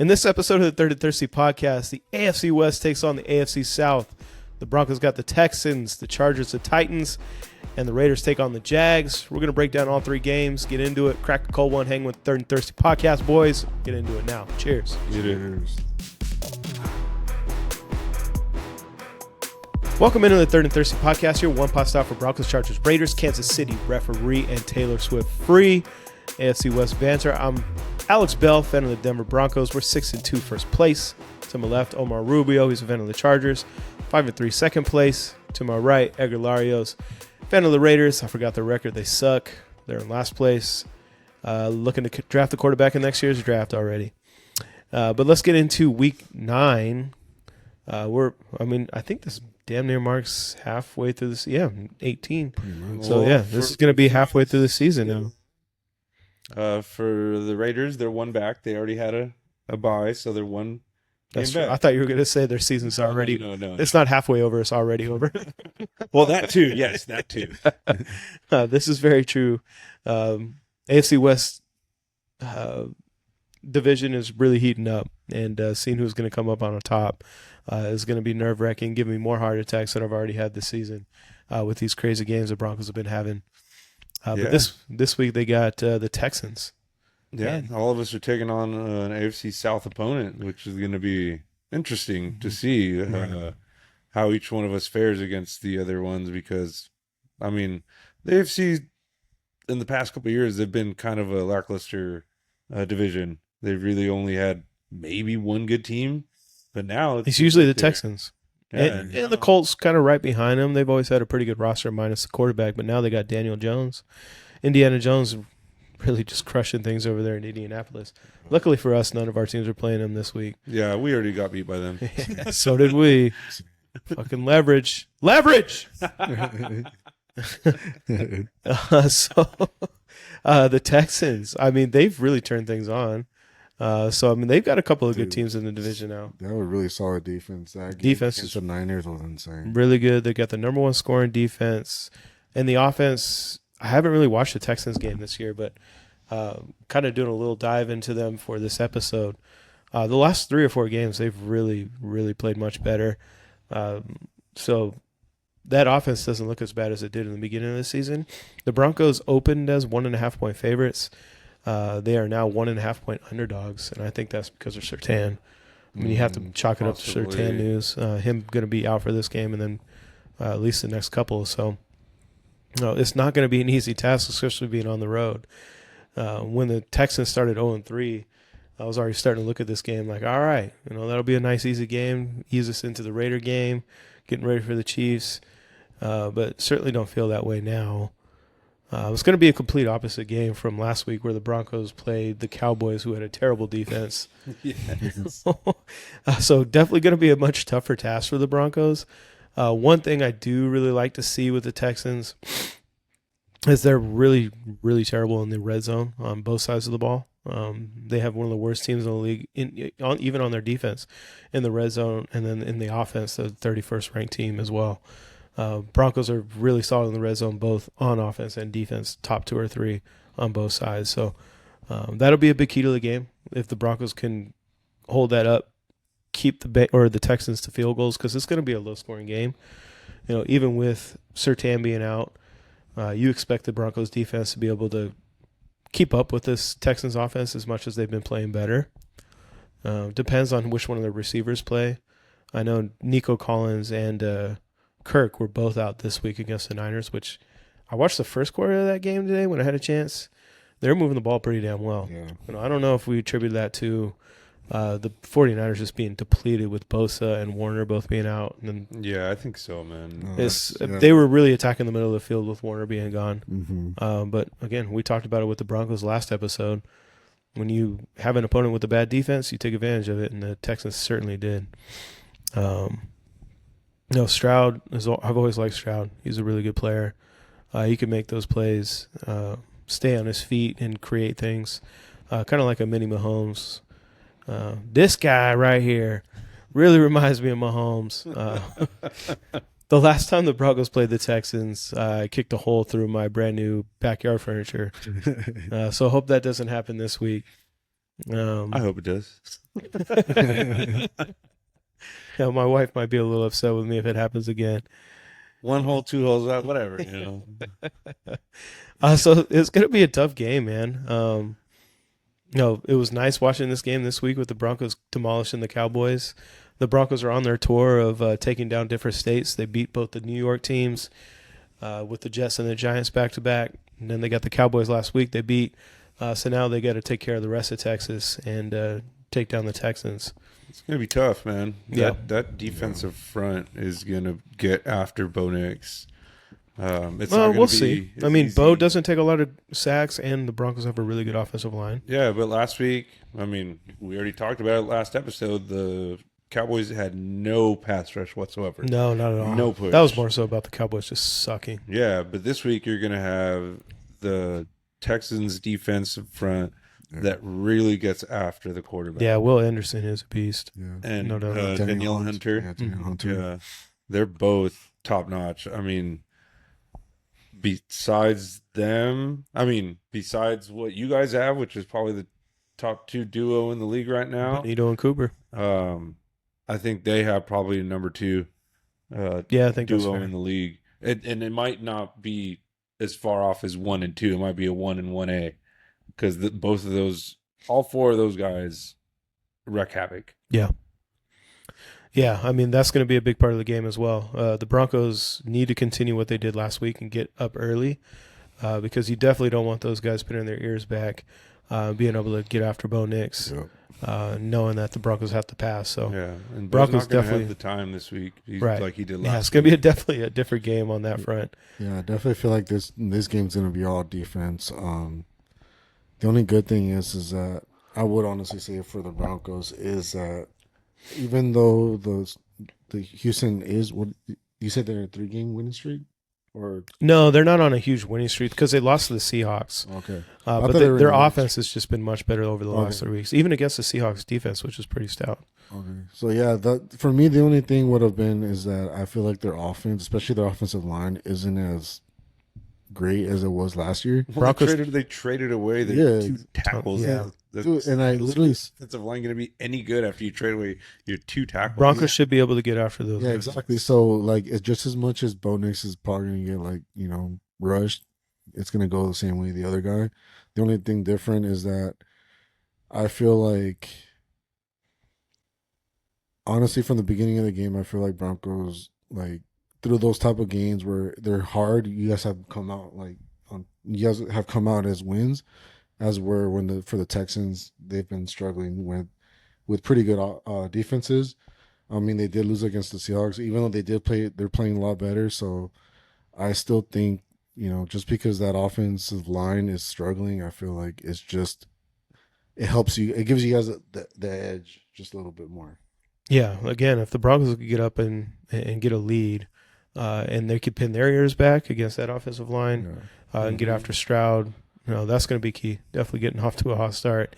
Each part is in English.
In this episode of the Third and Thirsty podcast, the AFC West takes on the AFC South. The Broncos got the Texans, the Chargers, the Titans, and the Raiders take on the Jags. We're going to break down all three games, get into it, crack a cold one, hang with the Third and Thirsty podcast, boys. Get into it now. Cheers. Cheers. Welcome into the Third and Thirsty podcast. Your one pot stop for Broncos, Chargers, Raiders, Kansas City referee, and Taylor Swift free. AFC West banter. I'm Alex Bell, fan of the Denver Broncos. We're 6-2 first place. To my left, Omar Rubio. He's a fan of the Chargers. 5-3 second place. To my right, Edgar Larios, fan of the Raiders. I forgot their record. They suck. They're in last place. Looking to draft the quarterback in next year's draft already. But let's get into week 9. I think this damn near marks halfway through this. Yeah, 18. So, yeah, this is going to be halfway through the season now. For the Raiders, they're one back. They already had a bye, so they're one game back. I thought you were going to say their season's already. No. It's not halfway over. It's already over. Well, that too. Yes, that too. This is very true. AFC West division is really heating up, and seeing who's going to come up on the top is going to be nerve-wracking, giving me more heart attacks than I've already had this season with these crazy games the Broncos have been having. But this week they got the Texans. Yeah, all of us are taking on an AFC South opponent, which is going to be interesting to see how each one of us fares against the other ones. Because, I mean, the AFC in the past couple of years, they've been kind of a lackluster division. They've really only had maybe one good team, but now it's usually the Texans. Yeah, and the Colts kind of right behind them. They've always had a pretty good roster minus the quarterback, but now they got Daniel Jones. Indiana Jones really just crushing things over there in Indianapolis. Luckily for us, none of our teams are playing them this week. Yeah, we already got beat by them. So did we. Fucking leverage. Leverage! The Texans, I mean, they've really turned things on. They've got a couple of good teams in the division now. They have a really solid defense. Defense against the Niners was insane. Really good. They got the number one scoring defense. And the offense, I haven't really watched the Texans game this year, but kind of doing a little dive into them for this episode. The last 3 or 4 games, they've really, really played much better. So that offense doesn't look as bad as it did in the beginning of the season. The Broncos opened as 1.5-point favorites. They are now 1.5-point underdogs, and I think that's because of Surtain. I mean, you have to chalk it up to Surtain news. Him going to be out for this game, and then at least the next couple. So, it's not going to be an easy task, especially being on the road. When the Texans started 0-3, I was already starting to look at this game like, all right, that'll be a nice, easy game. Ease us into the Raider game, getting ready for the Chiefs. But certainly don't feel that way now. It's going to be a complete opposite game from last week where the Broncos played the Cowboys, who had a terrible defense. So definitely going to be a much tougher task for the Broncos. One thing I do really like to see with the Texans is they're really, really terrible in the red zone on both sides of the ball. They have one of the worst teams in the league, even on their defense, in the red zone, and then in the offense, the 31st ranked team as well. Broncos are really solid in the red zone, both on offense and defense, top 2 or 3 on both sides. So that'll be a big key to the game if the Broncos can hold that up, keep the Texans to field goals, because it's going to be a low-scoring game. Even with Surtain being out, you expect the Broncos defense to be able to keep up with this Texans offense as much as they've been playing better. Depends on which one of their receivers play. I know Nico Collins and Kirk were both out this week against the Niners, which I watched the first quarter of that game today when I had a chance. They're moving the ball pretty damn well. Yeah. I don't know if we attribute that to the 49ers just being depleted with Bosa and Warner both being out. And yeah, I think so, man. They were really attacking the middle of the field with Warner being gone. Mm-hmm. But, again, we talked about it with the Broncos last episode. When you have an opponent with a bad defense, you take advantage of it, and the Texans certainly did. Stroud, I've always liked Stroud. He's a really good player. He can make those plays, stay on his feet and create things, kind of like a mini Mahomes. This guy right here really reminds me of Mahomes. The last time the Broncos played the Texans, I kicked a hole through my brand new backyard furniture. So I hope that doesn't happen this week. I hope it does. Yeah, my wife might be a little upset with me if it happens again. 1 hole, 2 holes out, whatever. So it's going to be a tough game, man. It was nice watching this game this week with the Broncos demolishing the Cowboys. The Broncos are on their tour of taking down different states. They beat both the New York teams with the Jets and the Giants back-to-back. And then they got the Cowboys last week. They beat. So now they got to take care of the rest of Texas and take down the Texans. It's going to be tough, man. Yeah. That defensive front is going to get after Bo Nix. We'll see. I mean, Bo doesn't take a lot of sacks, and the Broncos have a really good offensive line. Yeah, but last week, I mean, we already talked about it last episode. The Cowboys had no pass rush whatsoever. No, not at all. No push. That was more so about the Cowboys just sucking. Yeah, but this week you're going to have the Texans defensive front that really gets after the quarterback. Yeah, Will Anderson is a beast. Yeah. And No doubt. Danielle Hunter. Yeah, Danielle Hunter. Yeah, they're both top notch. I mean, besides what you guys have, which is probably the top 2 duo in the league right now, Benito and Cooper. I think they have probably a number 2 Yeah, I think that's duo fair. in the league. And it might not be as far off as 1 and 2. It might be a 1 and 1A because both of those, all 4 of those guys wreak havoc. Yeah. Yeah, I mean, that's going to be a big part of the game as well. The Broncos need to continue what they did last week and get up early because you definitely don't want those guys putting their ears back, being able to get after Bo Nix, knowing that the Broncos have to pass. So Yeah, and Broncos Broncos not definitely have the time this week, Right. like he did last. yeah, it's going to be definitely a different game on that front. Yeah, I definitely feel like this game's gonna be all defense. The only good thing is that I would honestly say for the Broncos is that even though the Houston is what you said, they're a 3-game winning streak, or No, they're not on a huge winning streak because they lost to the Seahawks. okay, But thought they were their in the offense has just been much better over the last 3 weeks, even against the Seahawks defense, which is pretty stout. okay. So yeah, for me the only thing would have been is that I feel like their offense, especially their offensive line, isn't as great as it was last year. Well, Broncos- they traded away their Yeah. 2 tackles. Yeah. Dude, and I literally Offensive line going to be any good after you trade away your 2 tackles? Broncos should be able to get after those. yeah, guys. exactly. So like, it's just as much as Bo Nix is probably gonna get rushed, it's gonna go the same way the other guy. The only thing different is that I feel like, honestly, from the beginning of the game, I feel like Broncos, like, through those type of games where they're hard, you guys have come out as wins, as were for the Texans, they've been struggling with pretty good defenses. I mean, they did lose against the Seahawks, even though they're playing a lot better. So I still think, just because that offensive line is struggling, I feel like it helps you. It gives you guys the edge just a little bit more. Yeah, again, if the Broncos could get up and get a lead, and they could pin their ears back against that offensive line and get after Stroud, that's going to be key. Definitely getting off to a hot start.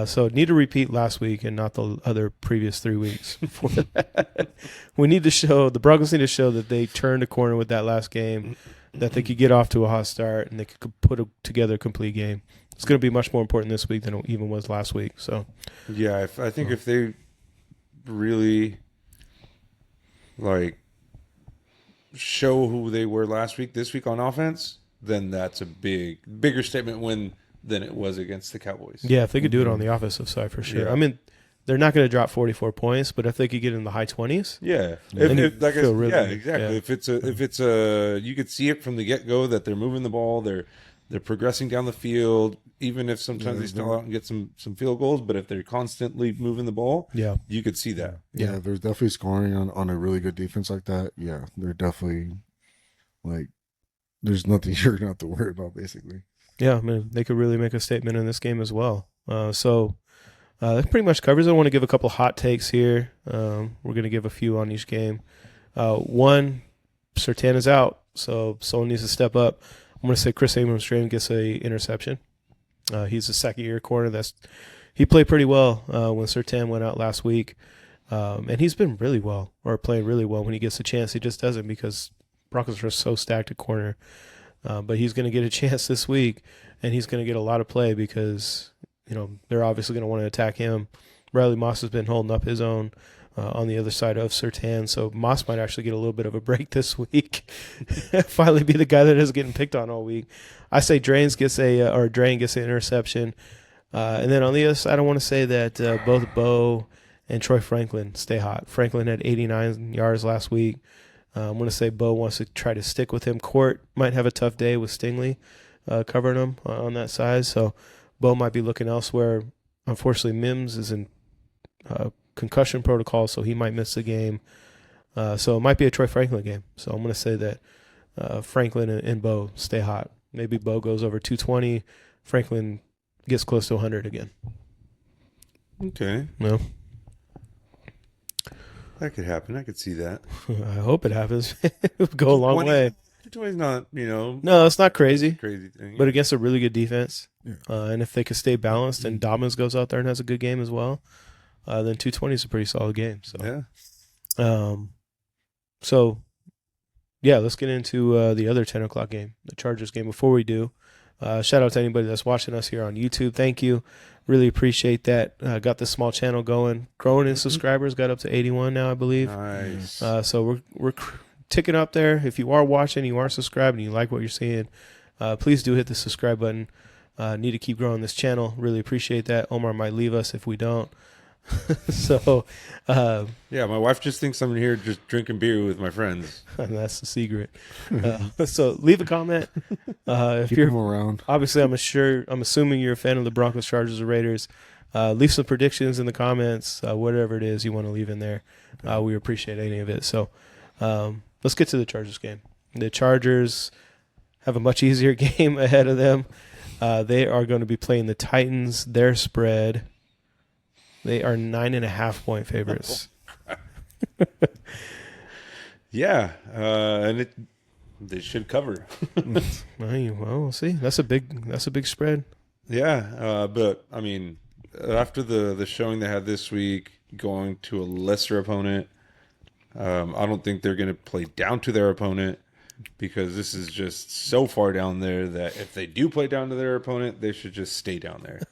So need to repeat last week and not the other previous 3 weeks before that. The Broncos need to show that they turned a corner with that last game, that they could get off to a hot start, and they could put together a complete game. It's going to be much more important this week than it even was last week. So, yeah, I think if they really show who they were last week, this week on offense, then that's a bigger statement win than it was against the Cowboys. yeah, if they could do it on the offensive side for sure. Yeah. I mean, they're not going to drop 44 points, but if they could get in the high 20s, Yeah, Then you feel really good. exactly. Yeah. If it's a, you could see it from the get go that they're moving the ball, they're progressing down the field. Even if sometimes they still out and get some field goals, but if they're constantly moving the ball, yeah. you could see that. Yeah, there's definitely scoring on a really good defense like that. Yeah, they're definitely there's nothing you're gonna have to worry about basically. Yeah, I mean, they could really make a statement in this game as well. So that pretty much covers it. I want to give a couple hot takes here. We're going to give a few on each game. One, Surtain is out, so someone needs to step up. I'm going to say Chris Abrams gets a interception. He's a second-year corner. He played pretty well when Surtain went out last week, and he's been really well, or playing really well when he gets a chance. He just doesn't because Broncos are so stacked at corner. But he's going to get a chance this week, and he's going to get a lot of play because they're obviously going to want to attack him. Riley Moss has been holding up his own on the other side of Surtain, so Moss might actually get a little bit of a break this week. Finally be the guy that is getting picked on all week. I say Drain gets an interception. And then on the other side, I want to say that both Bo and Troy Franklin stay hot. Franklin had 89 yards last week. I'm going to say Bo wants to try to stick with him. Court might have a tough day with Stingley covering him on that side, so Bo might be looking elsewhere. Unfortunately, Mims is in concussion protocol, so he might miss the game. So it might be a Troy Franklin game. So I'm going to say that Franklin and Bo stay hot. Maybe Bo goes over 220. Franklin gets close to 100 again. Okay. No. That could happen. I could see that. I hope it happens. It would go a long way. 220's not, No, it's not crazy. crazy thing. But against a really good defense. Yeah. And if they could stay balanced and Dobbins goes out there and has a good game as well, then 220 is a pretty solid game. So, yeah. So, yeah, let's get into the other 10 o'clock game, the Chargers game. Before we do, shout out to anybody that's watching us here on YouTube. Thank you. Really appreciate that. Got the small channel going. Growing in subscribers. Got up to 81 now, I believe. Nice. So we're ticking up there. If you are watching, you are subscribed, and you like what you're seeing, please do hit the subscribe button. Need to keep growing this channel. Really appreciate that. Omar might leave us if we don't. So, yeah, my wife just thinks I'm here just drinking beer with my friends. and that's the secret. So leave a comment. If Keep you're them around. obviously, I'm assuming you're a fan of the Broncos, Chargers, or Raiders. Leave some predictions in the comments. Whatever it is you want to leave in there, we appreciate any of it. So, let's get to the Chargers game. The Chargers have a much easier game ahead of them. They are going to be playing the Titans. Their spread. They are 9.5-point favorites. Yeah, and they should cover. Well, we'll see. That's a big spread. Yeah, but I mean, after the showing they had this week, going to a lesser opponent, I don't think they're going to play down to their opponent, because this is just so far down there that if they do play down to their opponent, they should just stay down there.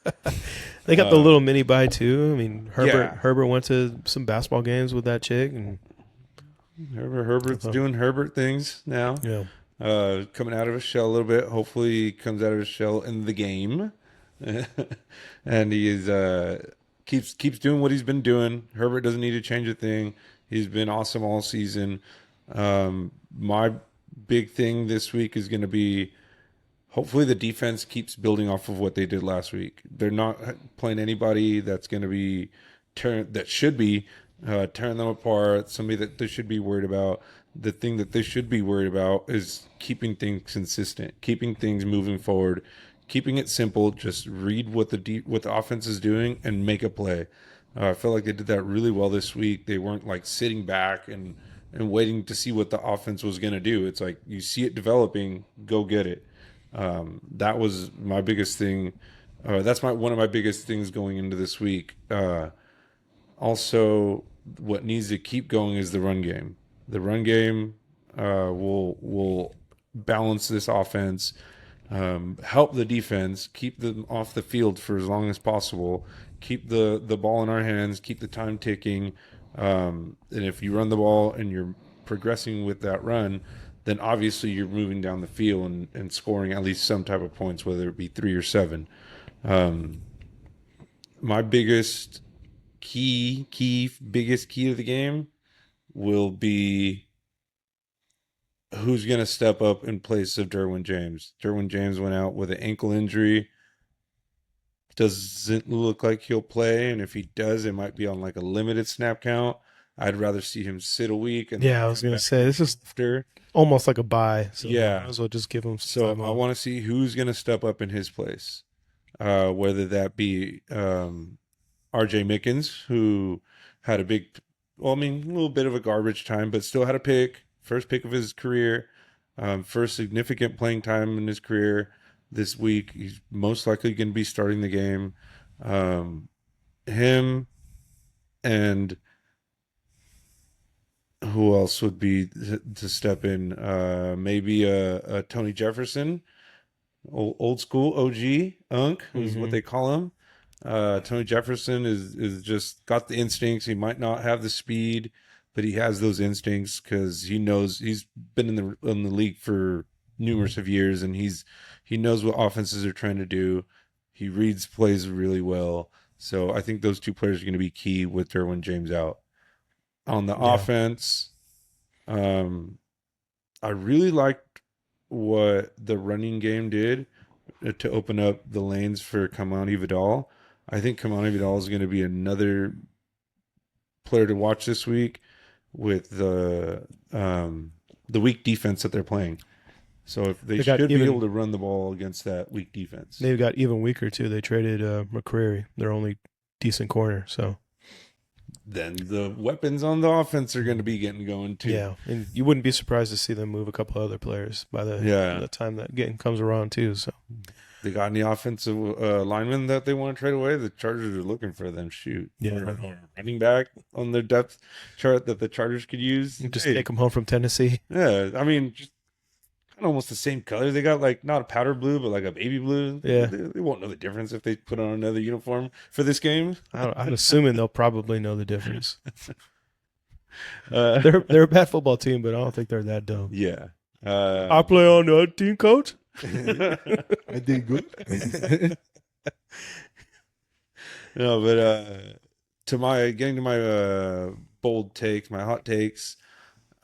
They got the little mini bye too. I mean, Yeah. Herbert went to some basketball games with that chick, and Herbert's doing Herbert things now. yeah, Coming out of his shell a little bit. Hopefully he comes out of his shell in the game. And he is keeps doing what he's been doing. Herbert doesn't need to change a thing. He's been awesome all season. My big thing this week is going to be, hopefully the defense keeps building off of what they did last week. They're not playing anybody that's going to be tearing them apart, somebody that they should be worried about. The thing that they should be worried about is keeping things consistent, keeping things moving forward, keeping it simple. Just read what the offense is doing and make a play. I feel like they did that really well this week. They weren't like sitting back and waiting to see what the offense was going to do. It's like, you see it developing, go get it. That was my biggest thing. That's one of my biggest things going into this week. Also, what needs to keep going is the run game. The run game will balance this offense, help the defense, keep them off the field for as long as possible, keep the ball in our hands, keep the time ticking. And if you run the ball and you're progressing with that run, then obviously you're moving down the field and scoring at least some type of points, whether it be 3 or 7. My biggest key to the game will be who's going to step up in place of Derwin James. Derwin James went out with an ankle injury. Doesn't look like he'll play, and if he does, it might be on like a limited snap count. I'd rather see him sit a week. And I was gonna say this is after almost like a bye. So Yeah. might as well just give him. So Some time I off. want to see who's going to step up in his place, whether that be R.J. Mickens, who had a little bit of a garbage time, but still had a first pick of his career, first significant playing time in his career. This week, he's most likely going to be starting the game. Him and who else would be to step in? Maybe a Tony Jefferson, old school OG, Unk, who's what they call him. Tony Jefferson is just got the instincts. He might not have the speed, but he has those instincts because he knows he's been in the league for numerous of years, and he knows what offenses are trying to do. He reads plays really well. So I think those two players are going to be key with Derwin James out. On the offense, I really liked what the running game did to open up the lanes for Kamani Vidal. I think Kamani Vidal is going to be another player to watch this week with the weak defense that they're playing. So if they should be able to run the ball against that weak defense. They've got even weaker too. They traded McCreary, their only decent corner. So then the weapons on the offense are going to be getting going too. Yeah, and you wouldn't be surprised to see them move a couple other players by the time that game comes around too. So they got any offensive linemen that they want to trade away? The Chargers are looking for them. Shoot, or running back on their depth chart that the Chargers could use. Just take them home from Tennessee. Yeah, I mean, just kind of almost the same color. They got like not a powder blue, but like a baby blue. Yeah, they won't know the difference if they put on another uniform for this game. I'm assuming they'll probably know the difference. They're a bad football team, but I don't think they're that dumb. Yeah, I play on the other team, coach. I did good. No, but getting to my bold takes, my hot takes.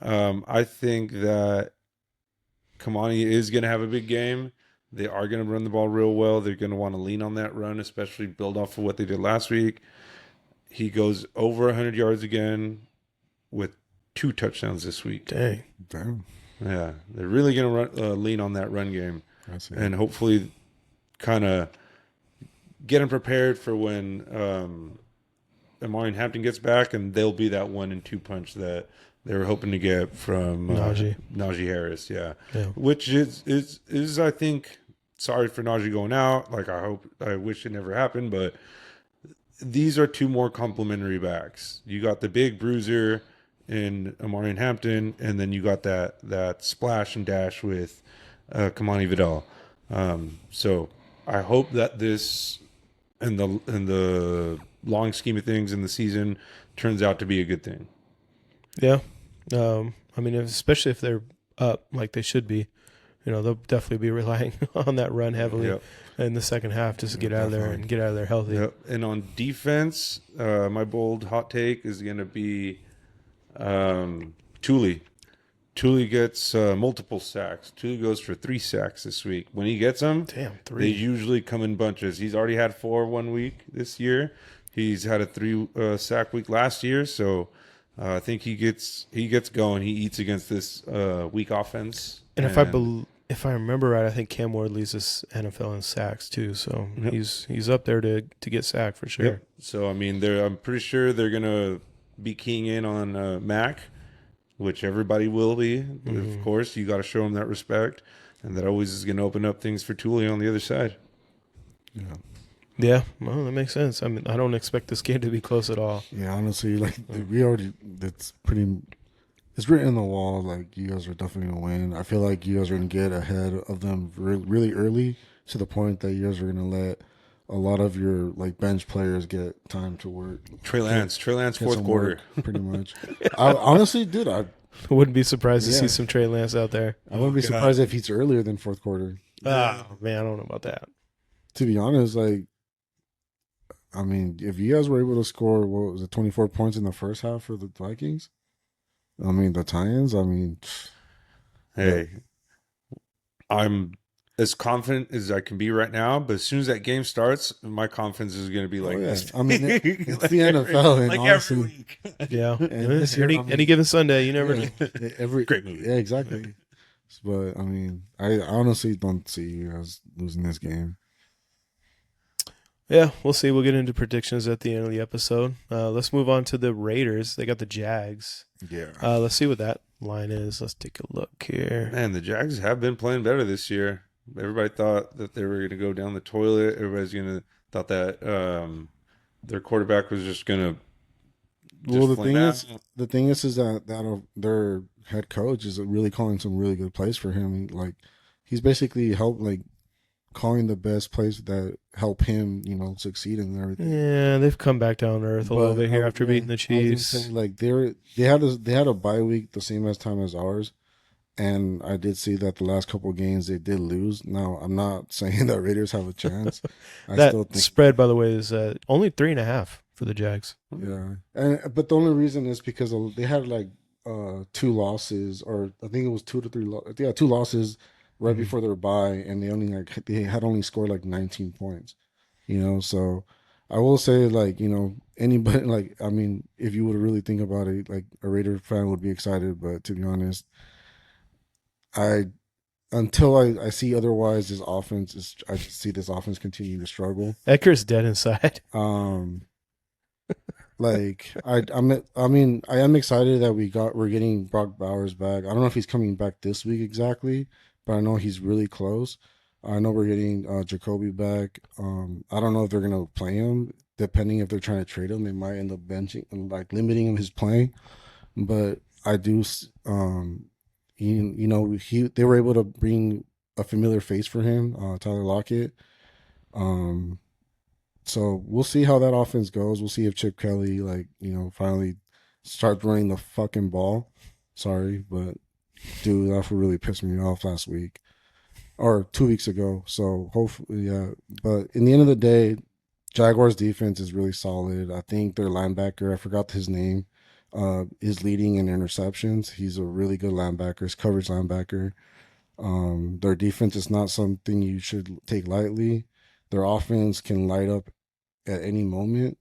I think that Kamani is going to have a big game. They are going to run the ball real well. They're going to want to lean on that run, especially build off of what they did last week. He goes over 100 yards again with 2 touchdowns this week. Dang. Yeah, they're really going to lean on that run game and hopefully kind of get him prepared for when Omar and Hampton gets back, and they'll be that 1-2 punch that they were hoping to get from Najee Harris. Yeah, which is I think, sorry for Najee going out. Like I wish it never happened, but these are 2 more complimentary backs. You got the big bruiser in Omar Hampton, and then you got that splash and dash with Kamani Vidal. So I hope that this and the long scheme of things in the season turns out to be a good thing. Yeah. I mean, especially if they're up like they should be, they'll definitely be relying on that run heavily in the second half just to get out of there and get out of there healthy. Yep. And on defense, my bold hot take is going to be Thule. Thule gets multiple sacks. Thule goes for 3 sacks this week. When he gets them, 3. They usually come in bunches. He's already had 4 one week this year. He's had a 3 sack week last year, so I think he gets going. He eats against this weak offense. And if I remember right, I think Cam Ward leads this NFL in sacks too. So he's up there to get sacked for sure. Yep. So I mean, I'm pretty sure they're gonna be keying in on Mac, which everybody will be. Mm-hmm. Of course, you got to show him that respect, and that always is gonna open up things for Thule on the other side. Yeah. Yeah, well, that makes sense. I mean, I don't expect this game to be close at all. Yeah, honestly, it's written in the wall. Like, you guys are definitely going to win. I feel like you guys are going to get ahead of them really early, to the point that you guys are going to let a lot of your bench players get time to work. Trey Lance, fourth quarter, pretty much. I honestly, dude, I wouldn't be surprised to see some Trey Lance out there. I wouldn't be surprised if he's earlier than fourth quarter. Oh man, I don't know about that. To be honest, I mean, if you guys were able to score, 24 points in the first half for the Vikings? I mean, the Titans, hey, I'm as confident as I can be right now, but as soon as that game starts, my confidence is going to be this. I mean, it's the NFL, and honestly, every week. Yeah. And any given Sunday, you never know. Great movie. Yeah, exactly. But, I mean, I honestly don't see you guys losing this game. Yeah, we'll see. We'll get into predictions at the end of the episode. Let's move on to the Raiders. They got the Jags. Yeah. Let's see what that line is. Let's take a look here. Man, the Jags have been playing better this year. Everybody thought that they were going to go down the toilet. Everybody's thought that their quarterback was just going to. Well, the thing is that their head coach is really calling some really good plays for him. He's basically helped calling the best plays that help him, succeed and everything. Yeah, they've come back down to earth a little bit here after beating the I was gonna Chiefs. say, like they had a bye week the same as time as ours, and I did see that the last couple of games they did lose. Now I'm not saying that Raiders have a chance. I That still think spread, by the way, is only 3.5 for the Jags. yeah, but the only reason is because they had like 2 losses, or I think it was 2 to 3. Yeah, 2 losses right Mhm. before their bye, and they had only scored like 19 points. So I will say, like, anybody, like, I mean, if you would really think about it, like a Raider fan would be excited, but to be honest, I until I see otherwise, I just see this offense continue to struggle. Edgar's dead inside. Um, like I am excited that we're getting Brock Bowers back. I don't know if he's coming back this week exactly, but I know he's really close. I know we're getting Jacoby back. I don't know if they're gonna play him. Depending if they're trying to trade him, they might end up benching, like limiting him his playing. But I do, they were able to bring a familiar face for him, Tyler Lockett. Um, so we'll see how that offense goes. We'll see if Chip Kelly, like, finally starts running the fucking ball. Sorry, but dude, that really pissed me off last week or 2 weeks ago. So hopefully, yeah. But in the end of the day, Jaguars defense is really solid. I think their linebacker, I forgot his name, is leading in interceptions. He's a really good linebacker, his coverage linebacker. Their defense is not something you should take lightly. Their offense can light up at any moment.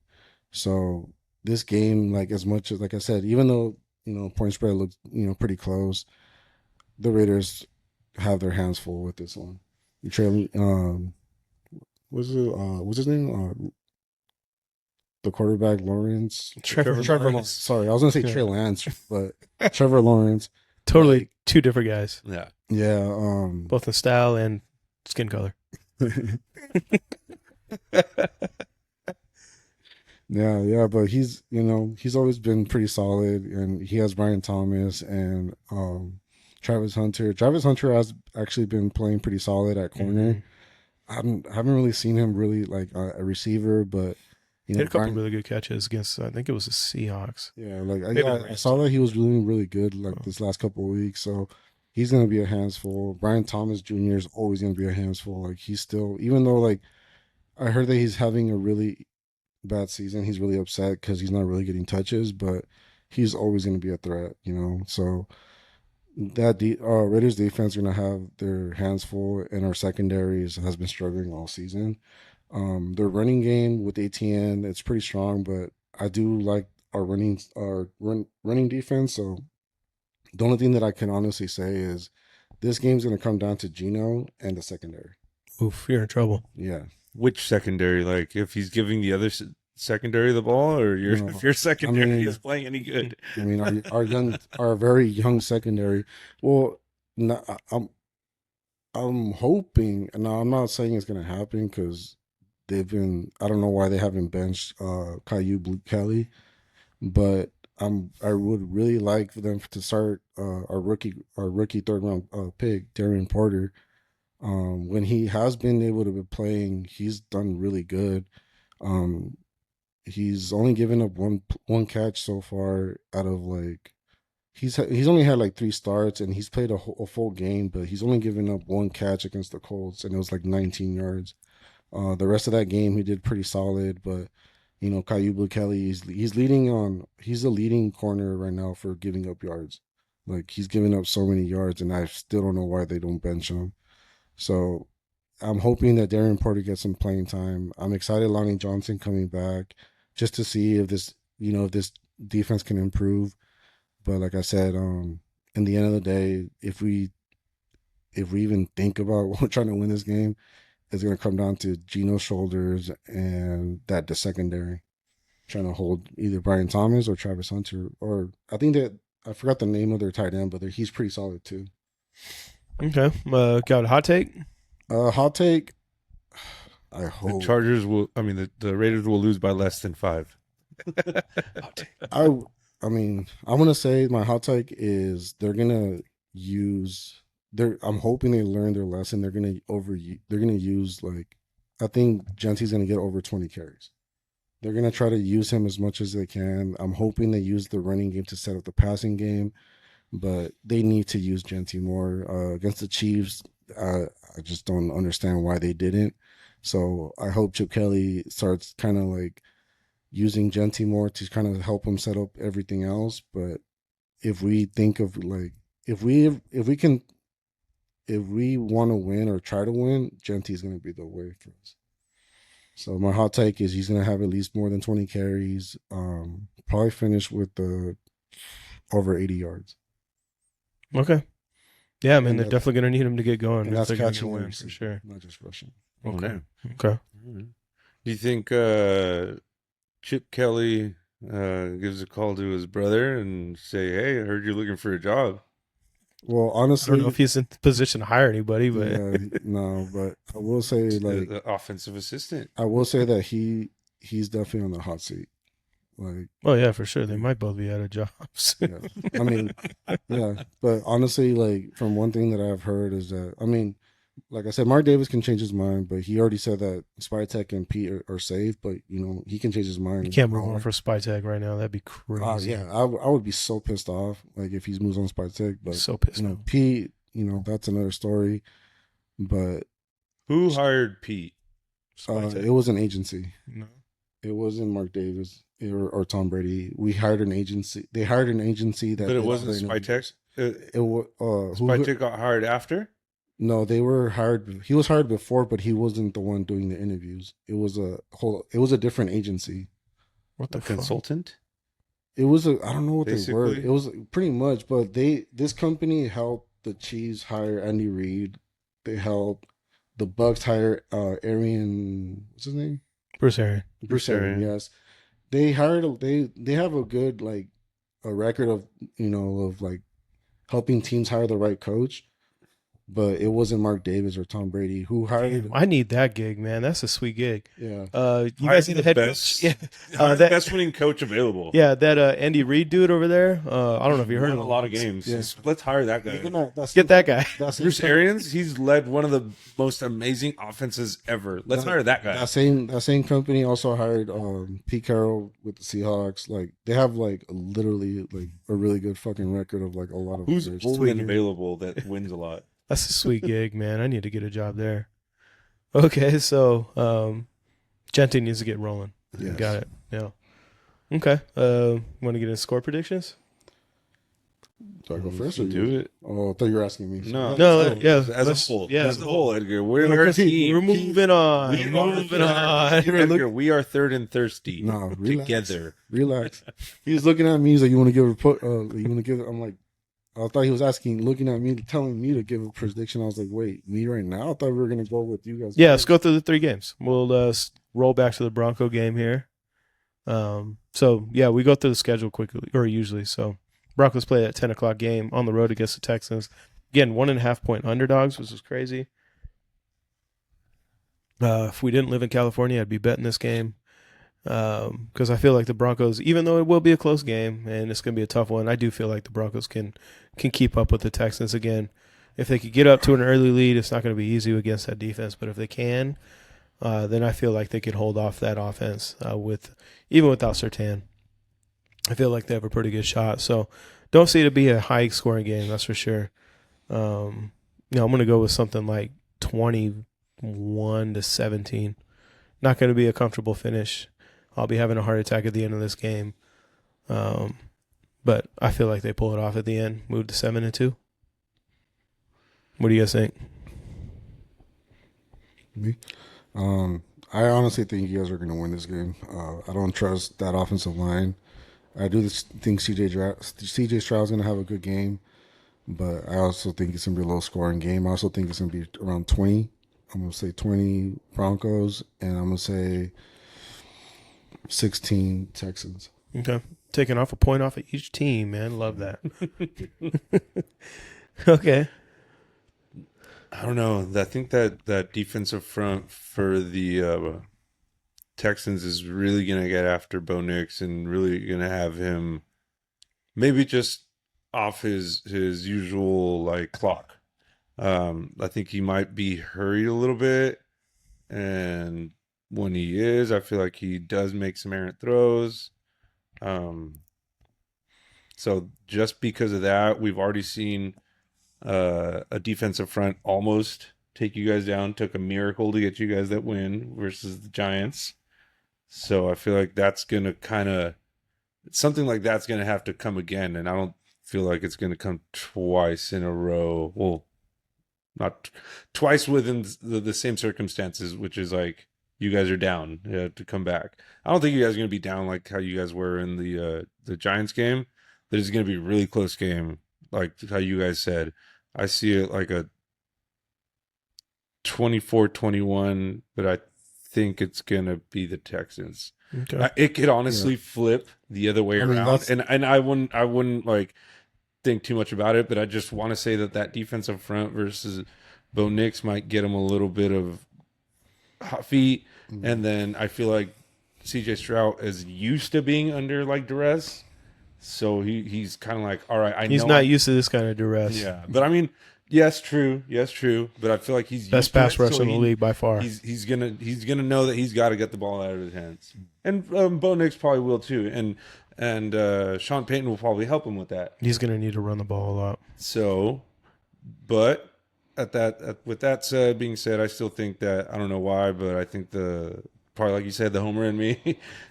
So this game, like, as much as, like I said, even though point spread looks pretty close, the Raiders have their hands full with this one. What's his name? The quarterback Lawrence. Trevor Lawrence. Sorry, I was gonna say Trey Lance, but Trevor Lawrence. Totally two different guys, Yeah. Yeah. both in style and skin color. Yeah, but he's always been pretty solid, and he has Brian Thomas and Travis Hunter. Travis Hunter has actually been playing pretty solid at corner. Mhm. I haven't really seen him really like a receiver, but He had a couple Brian, really good catches against, I think it was the Seahawks. yeah, like Maybe the I Rams. saw that he was doing really good like this last couple of weeks, so he's gonna be a handsful. Brian Thomas Jr. is always gonna be a handsful. Like he's still, even though like I heard that he's having a really bad season, he's really upset because he's not really getting touches, but he's always gonna be a threat. So Raiders defense are gonna have their hands full, and our secondaries has been struggling all season. Their running game with ATN, it's pretty strong, but I do like our running defense. So the only thing that I can honestly say is this game's gonna come down to Geno and the secondary. Oof, you're in trouble. Yeah, Which secondary? Like, if he's giving the other secondary the ball, or No, if your secondary I mean- is playing any good? I mean our very young secondary. Well, no, I'm hoping. No, I'm not saying it's gonna happen because they've been. I don't know why they haven't benched Caillou Blue Kelly, but I would really like for them to start our rookie third round pick Darian Porter. When he has been able to be playing, he's done really good. Um, he's only given up one catch so far out of like he's only had like 3 starts, and he's played a full game, but he's only given up one catch against the Colts, and it was like 19 yards. The rest of that game he did pretty solid, but Caillou Blue Kelly, he's the leading corner right now for giving up yards. Like he's giving up so many yards, and I still don't know why they don't bench him. So I'm hoping that Darren Porter gets some playing time. I'm excited Lonnie Johnson coming back just to see if this defense can improve. But like I said, in the end of the day, if we even think about trying to win this game, it's gonna come down to Geno's shoulders and the secondary trying to hold either Brian Thomas or Travis Hunter, or I think that I forgot the name of their tight end, but he's pretty solid too. Okay. Got a hot take? Hot take. I The hope Chargers will. I mean, the Raiders will lose by less than 5. Hot take. I mean, I want to say my hot take is they're gonna use I'm hoping they learn their lesson. They're gonna use like, I think Jeanty's gonna get over 20 carries. They're gonna try to use him as much as they can. I'm hoping they use the running game to set up the passing game, but they need to use Jeanty more against the Chiefs. I just don't understand why they didn't. So I hope Chip Kelly starts kind of like using Jeanty more to kind of help him set up everything else. But if we think of like, if we want to win or try to win, Jeanty is going to be the way for us. So my hot take is he's going to have at least more than 20 carries. Probably finish with the over 80 yards. Okay. Yeah, man, And they're that's- definitely going to need him to get going. And if that's they're gonna catching win wins for sure. not just rushing. Okay. Oh, Okay. Do you think Chip Kelly gives a call to his brother and say, "Hey, I heard you're looking for a job"? Well, I don't honestly, know if he's in position to hire anybody, but yeah, no, but I will say like The offensive assistant. I will say that he's definitely on the hot seat. Like, oh yeah, for sure. They might both be out of jobs. yeah. I mean, yeah, but honestly, like from one thing that I've heard is that, I mean, like I said, Mark Davis can change his mind, but he already said that Spytek and Pete are safe, but you know, he can change his mind. You can't move on for Spytek right now. That'd be crazy. Yeah, I would be so pissed off like if he moves on Spytek, but So pissed you know, off. Pete, you know, that's another story. But Who hired Pete? Spytek. it was an agency. No. It wasn't Mark Davis or Tom Brady. We hired an agency. They hired an agency that. But it did wasn't other interviews. Spytek. It was Spytek got hired after. No, they were hired. He was hired before, but he wasn't the one doing the interviews. It was a different agency. What the A fuck? consultant. It was I don't know what they were. Basically? It was pretty much, but this company helped the Chiefs hire Andy Reid. They helped the Bucks hire Arian. What's his name? Bruce Arians. Bruce Arians. Arians. Yes, they hired. They have a good like a record of of like helping teams hire the right coach. But it wasn't Mark Davis or Tom Brady who hired. Damn, I need that gig, man. That's a sweet gig. Yeah. You Hire guys need the a head best- coach? Yeah. Hired the That best winning coach available. yeah, that Andy Reid dude over there. I don't know if you heard Won of a him. lot of games. Yeah. Let's hire that guy. Even that's Get that guy. That's Bruce Arians, he's led one of the most amazing offenses ever. Let's hire that guy. That same company also hired Pete Carroll with the Seahawks. Like they have like literally like a really good fucking record of like a lot of Who's players. old and available that wins a lot? That's a sweet gig, man. I need to get a job there. Okay, so Jeanty needs to get rolling. Yes. Got it. Yeah. Okay. Want to get into score predictions? Do I go first or Do you? it. Oh, I thought you were asking me. No. No, yeah. As let's- a whole. yeah, As a whole, Edgar. We're a team. We're moving on. We We're are moving on. Edgar, we are third and thirsty. No, relax. Together. Relax. He was looking at me. He's like, "You want to give a put? You want to give?" I'm like, I thought he was looking at me, telling me to give a prediction. I was like, "Wait, me right now?" I thought we were gonna go with you guys. Yeah, let's go through the 3 games. We'll roll back to the Bronco game here. So yeah, we go through the schedule quickly, or usually. So Broncos play at 10 o'clock game on the road against the Texans. Again, 1.5 point underdogs, which is crazy. If we didn't live in California, I'd be betting this game. Because I feel like the Broncos, even though it will be a close game and it's going to be a tough one, I do feel like the Broncos can keep up with the Texans again. If they could get up to an early lead, it's not going to be easy against that defense. But if they can, then I feel like they could hold off that offense even without Surtain. I feel like they have a pretty good shot. So don't see it to be a high scoring game, that's for sure. I'm going to go with something like 21-17. Not going to be a comfortable finish. I'll be having a heart attack at the end of this game. But I feel like they pull it off at the end, move to 7-2. What do you guys think? Me. I honestly think you guys are going to win this game. I don't trust that offensive line. I do think CJ Stroud's going to have a good game, but I also think it's going to be a low scoring game. I also think it's going to be around 20. I'm going to say 20 Broncos, and I'm going to say 16 Texans. Okay. Taking off a point off of each team, man. Love that. Okay. I don't know. I think that defensive front for the Texans is really going to get after Bo Nix and really going to have him maybe just off his usual like clock. I think he might be hurried a little bit, and when he is, I feel like he does make some errant throws. Um, so just because of that, we've already seen a defensive front almost take you guys down. Took a miracle to get you guys that win versus the Giants. So I feel like that's gonna kind of something like that's gonna have to come again, and I don't feel like it's gonna come twice in a row. Well, not twice within the same circumstances, which is like you guys are down, to come back. I don't think you guys are going to be down like how you guys were in the Giants game. That is going to be a really close game, like how you guys said. I see it like a 24-21, but I think it's going to be the Texans. Okay. It could honestly flip the other way around, and I wouldn't like think too much about it, but I just want to say that defensive front versus Bo Nix might get him a little bit of hot feet, and then I feel like CJ Stroud is used to being under like duress, so he's kind of like, all right, he's not used to this kind of duress. Yeah, but I mean, yes, true, but I feel like he's best pass rusher in the league by far. He's gonna know that he's got to get the ball out of his hands, and Bo Nix probably will too, and Sean Payton will probably help him with that. He's going to need to run the ball a lot. So, but with that being said, I still think that, I don't know why, but I think probably like you said, the homer in me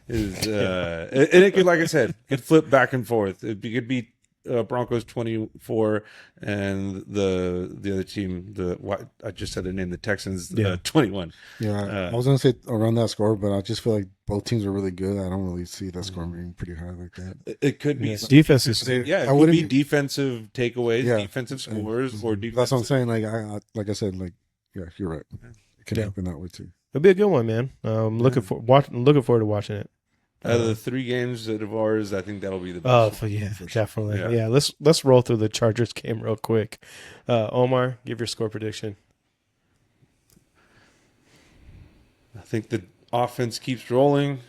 is, and it could, like I said, could flip back and forth. It could be Broncos 24 and the other team, I just said the name, the Texans 21. Yeah, I was gonna say around that score, but I just feel like both teams are really good. I don't really see that score being pretty high like that. It could be defenses. It could be defensive takeaways, defensive scores, or defensive. That's what I'm saying. Like I said, like, yeah, you're right. It can happen that way too. It'll be a good one, man. Looking forward to watching it. Out of the 3 games of ours, I think that'll be the best. Oh, yeah, definitely. Yeah, let's roll through the Chargers game real quick. Omar, give your score prediction. I think the offense keeps rolling.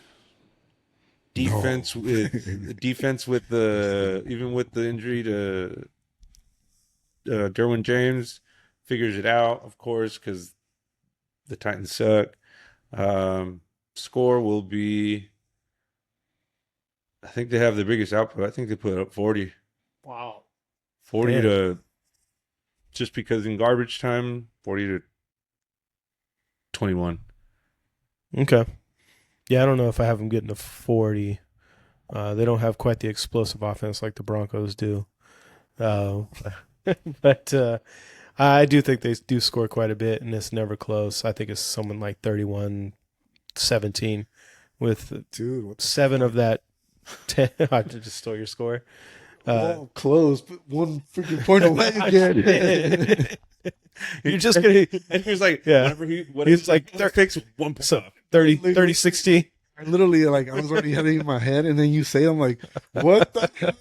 Defense with even with the injury to Derwin James, figures it out, of course, because the Titans suck. Score will be, I think they have the biggest output. I think they put up 40. Wow. 40 Damn. to, just because in garbage time, 40 to 21. Okay. Yeah, I don't know if I have them getting to 40. They don't have quite the explosive offense like the Broncos do. But I do think they do score quite a bit, and it's never close. I think it's someone like 31-17 with 7 of that 10. I just stole your score. Close, but one freaking point away again. You're just gonna. And he was like, Yeah. He's like, fix 1 point up. 30-60. I literally, I was already having it in my head, and then you say, I'm like, what the hell?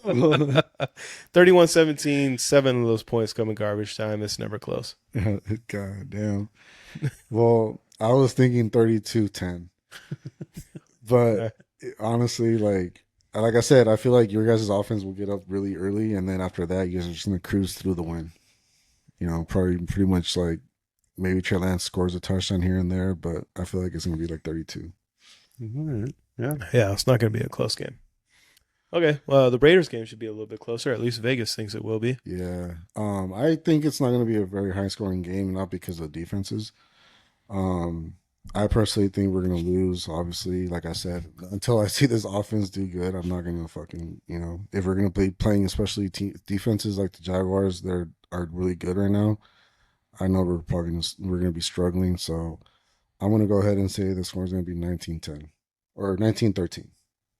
31-17, 7 of those points come in garbage time. It's never close. God damn. Well, I was thinking 32-10. But honestly, like I said, I feel like your guys' offense will get up really early, and then after that, you guys are just going to cruise through the win. Probably pretty much like maybe Trey Lance scores a touchdown here and there, but I feel like it's going to be like 32. Yeah. Yeah, it's not going to be a close game. Okay, well, the Raiders game should be a little bit closer. At least Vegas thinks it will be. Yeah. I think it's not going to be a very high-scoring game, not because of defenses. I personally think we're going to lose, obviously. Like I said, until I see this offense do good, I'm not going to fucking, if we're going to be playing, especially defenses like the Jaguars, are really good right now. I know we're going to be struggling, so I'm going to go ahead and say the score is going to be 19-10 or 19-13.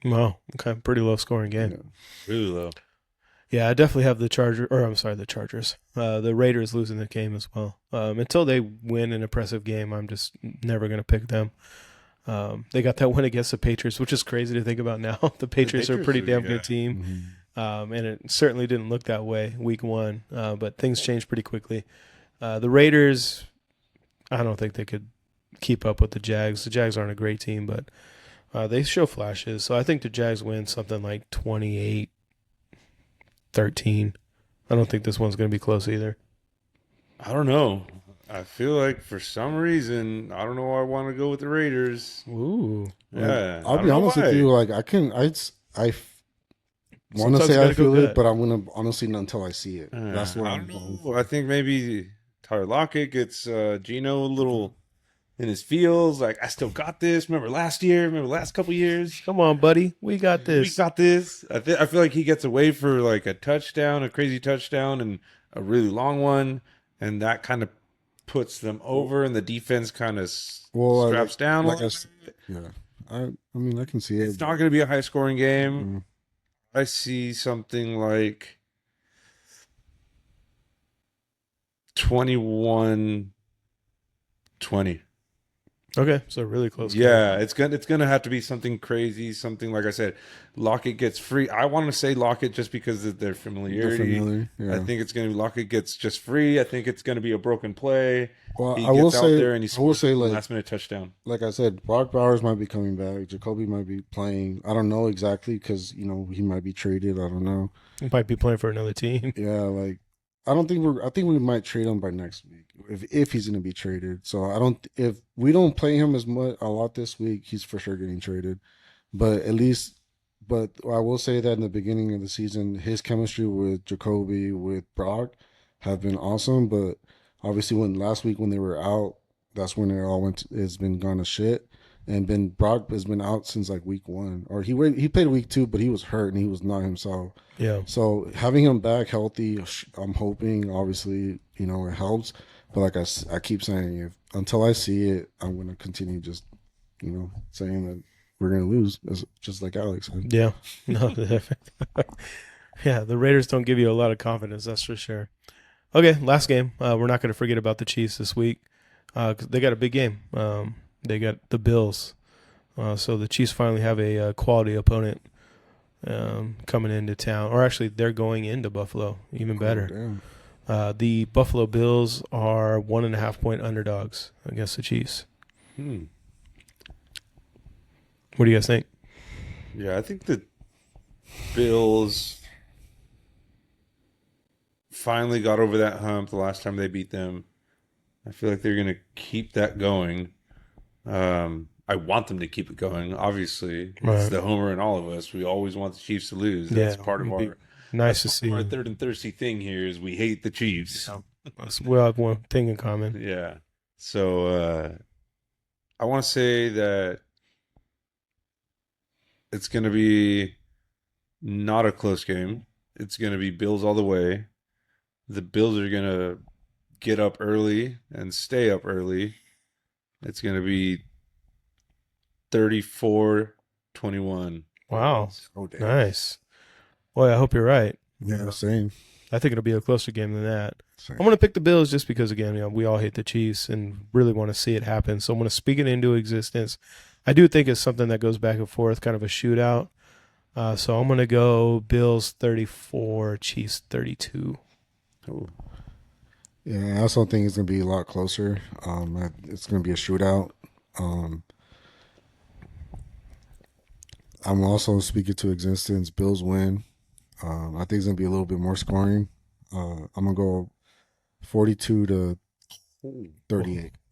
Wow, okay, pretty low scoring game. Yeah. Really low. Yeah, I definitely have the Chargers. The Raiders losing the game as well. Until they win an impressive game, I'm just never going to pick them. They got that win against the Patriots, which is crazy to think about now. The Patriots are a pretty damn good team. Mm-hmm. And it certainly didn't look that way week 1, but things changed pretty quickly. The Raiders, I don't think they could keep up with the Jags. The Jags aren't a great team, but they show flashes. So I think the Jags win something like 28-13. I don't think this one's going to be close either. I don't know. I feel like for some reason, I don't know why I want to go with the Raiders. Ooh. Yeah, I'll I don't be know honest with why. you. Like I want to Sometimes you say I gotta go feel it, gut. but I'm gonna honestly not until I see it. That's what I I'm don't going know. I for. think maybe Tyler Lockett gets Gino a little in his feels. Like, I still got this. Remember last year? Remember last couple years? Come on, buddy. We got We this. got this. I feel like he gets away for like a touchdown, a crazy touchdown, and a really long one, and that kind of puts them over, and the defense kind of Well, straps down a like I little s- bit. yeah. I mean, I can see it. It's not going to be a high scoring game. Mm. I see something like 21-20. Okay, so really close. Yeah, it's gonna have to be something crazy, something like I said, Lockett gets free. I want to say Lockett just because of their They're familiarity. familiar. I Yeah. think it's gonna be Lockett gets just free. I think it's gonna be a broken play. Well, He I will gets out say, there and he I will scores say, a like last minute touchdown. like I said, Brock Bowers might be coming back. Jacoby might be playing. I don't know exactly because he might be traded. I don't know. He might be playing for another team. Yeah, like I don't think we're. I think we might trade him by next week if he's going to be traded. So I don't. If we don't play him as much a lot this week, he's for sure getting traded. But at least, but I will say that in the beginning of the season, his chemistry with Jacoby with Brock have been awesome. But obviously, when last week when they were out, that's when it all it's been gone to shit. And Ben Brock has been out since like week 1, or he played week 2, but he was hurt and he was not himself. Yeah. So having him back healthy, I'm hoping obviously it helps. But like I keep saying, if until I see it, I'm gonna continue just saying that we're gonna lose, just like Alex said. Yeah. No. Yeah, the Raiders don't give you a lot of confidence, that's for sure. Okay, last game. We're not going to forget about the Chiefs this week 'cause they got a big game. They got the Bills. So the Chiefs finally have a quality opponent coming into town. Or actually, they're going into Buffalo. Even better. Damn. The Buffalo Bills are 1.5-point underdogs against the Chiefs. Hmm. What do you guys think? Yeah, I think the Bills finally got over that hump the last time they beat them. I feel like they're gonna keep that going. I want them to keep it going. Obviously, it's Right. the homer in all of us. We always want the Chiefs to lose. That's Yeah, part of it'd be our nice to that's see. part of our third and thirsty thing here is we hate the Chiefs. We all have one thing in common. Yeah. So I want to say that it's going to be not a close game. It's going to be Bills all the way. The Bills are going to get up early and stay up early. It's going to be 34-21. Wow. Oh damn. Nice. Boy, I hope you're right. Yeah, same. I think it'll be a closer game than that. Same. I'm going to pick the Bills just because, again, we all hate the Chiefs and really want to see it happen. So I'm going to speak it into existence. I do think it's something that goes back and forth, kind of a shootout. So I'm going to go Bills 34, Chiefs 32. Oh. Yeah, I also think it's gonna be a lot closer. It's gonna be a shootout. I'm also speaking to existence. Bills win. I think it's gonna be a little bit more scoring. I'm gonna go 42-38.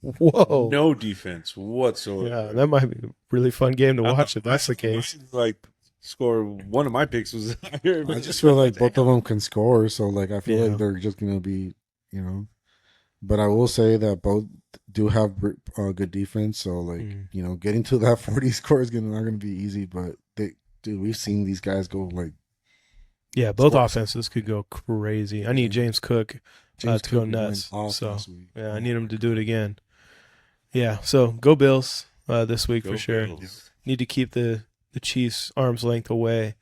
Whoa. No defense whatsoever. Yeah, that might be a really fun game to watch if that's the case. Like, score one of my picks was higher. I just feel like both of them can score, so like I feel Yeah. like they're just gonna be, But I will say that both do have good defense, so like getting to that 40 score is not gonna be easy. But we've seen these guys go like Yeah, both offenses could go crazy. I need James Cook to go Cook went nuts. off So this week. yeah, I need him to do it again. Yeah, so go Bills this week Go for sure. Bills. Need to keep the Chiefs arm's length away,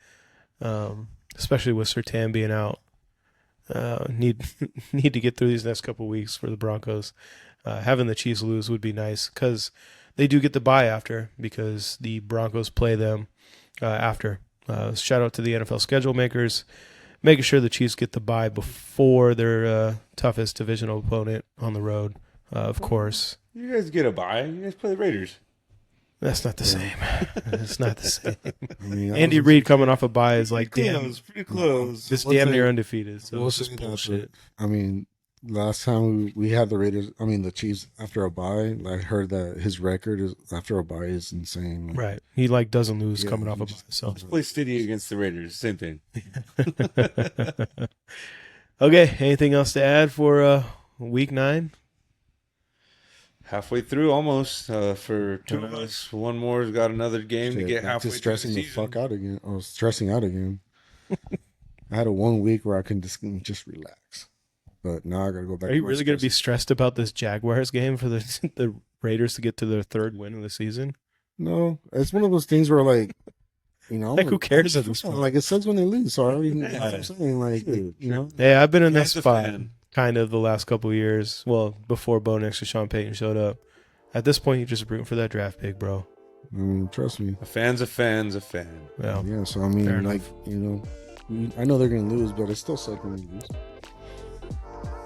especially with Surtain being out. Need to get through these next couple of weeks for the Broncos. Having the Chiefs lose would be nice because they do get the bye after because the Broncos play them after. Shout out to the NFL schedule makers, making sure the Chiefs get the bye before their toughest divisional opponent on the road. Of course, You guys get a bye. You guys play the Raiders. that's not the same. It's not the same. I mean, Andy Reid coming off a bye is like Pretty damn, close. Pretty close. just We'll damn say- near undefeated. So we'll it's say just that, bullshit. I mean, last time we had the Raiders, I mean the Chiefs after a bye, I heard that his record is after a bye is insane. Like, Right. He like doesn't lose Yeah, coming off he a bye. just- So Play City against the Raiders. Same thing. okay. Anything else to add for week 9? Halfway through, almost. For two of us, one more has got another game to shit, get back halfway to stressing through the the fuck out again. I was stressing out again. I had a 1 week where I can just relax, but now I gotta go back. Are you to my really going to be stress. stressed about this Jaguars game for the Raiders to get to their 3rd win of the season? No, it's one of those things where like, you know, Like, who cares at this point? Like it sucks when they lose. So I already, you know what Yeah. I'm saying, like, you know, Yeah, I've been in this As a spot fan. kind of the last couple of years. Well, before Bo Nix or Sean Payton showed up. At this point, you're just rooting for that draft pick, bro. I mean, trust me. A fan's a fan's a fan. Yeah. Yeah. So I Fair mean, enough. like, you know, I know they're gonna lose, but it still sucks when they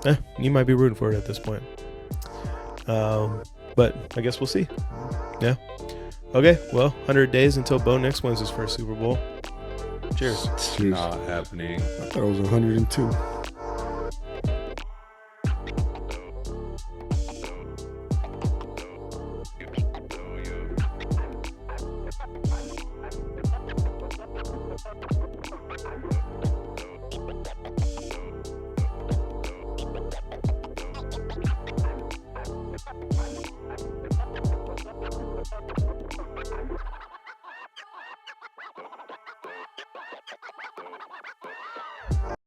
lose. You might be rooting for it at this point. But I guess we'll see. Yeah. Okay. Well, 100 days until Bo Nix wins his first Super Bowl. Cheers. It's Cheers. not happening. I thought it was 102.